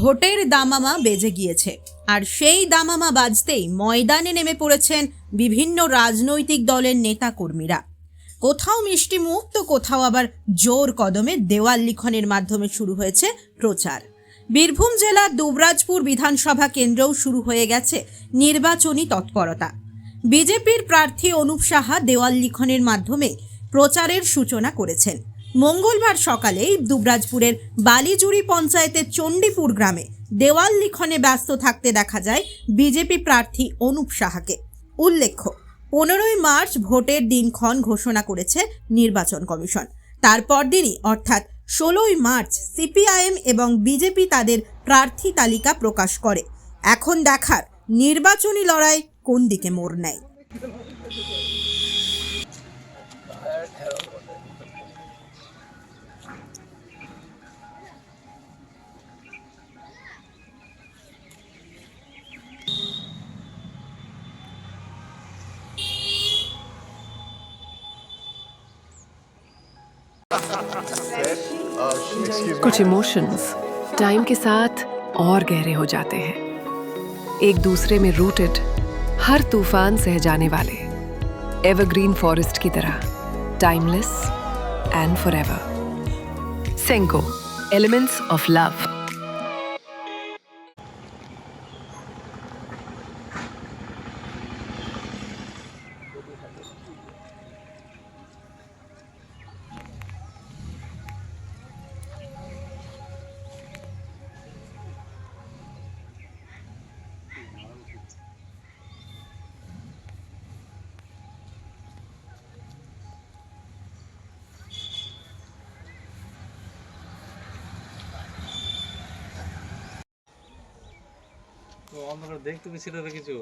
ভোটের দামামা বেজে গিয়েছে, আর সেই দামামা বাজতেই ময়দানে নেমে পড়েছেন বিভিন্ন রাজনৈতিক দলের নেতা কর্মীরা। কোথাও মিষ্টি মুখ তো কোথাও আবার জোর কদমে দেওয়াল লিখনের মাধ্যমে শুরু হয়েছে প্রচার। বীরভূম জেলার দুবরাজপুর বিধানসভা কেন্দ্রেও শুরু হয়ে গেছে নির্বাচনী তৎপরতা। বিজেপির প্রার্থী অনুপ সাহা দেওয়াল লিখনের মাধ্যমে প্রচারের সূচনা করেছেন। মঙ্গলবার সকালেই দুবরাজপুরের বালিজুড়ি পঞ্চায়েতের চণ্ডীপুর গ্রামে দেওয়াল লিখনে ব্যস্ত থাকতে দেখা যায় বিজেপি প্রার্থী অনুপ সাহাকে। উল্লেখ্য, 15ই মার্চ ভোটের দিনক্ষণ ঘোষণা করেছে নির্বাচন কমিশন। তারপর দিনই অর্থাৎ 16ই মার্চ সিপিআইএম এবং বিজেপি তাদের প্রার্থী তালিকা প্রকাশ করে। এখন দেখার নির্বাচনী লড়াই কোন দিকে মোড় নেয়। कुछ इमोशंस टाइम के साथ और गहरे हो जाते हैं। एक दूसरे में रूटेड, हर तूफान सह जाने वाले एवरग्रीन फॉरेस्ट की तरह, timeless and forever. Senco, elements of love. তো অন্ধকার দেখতে পেয়েছিল কিছু?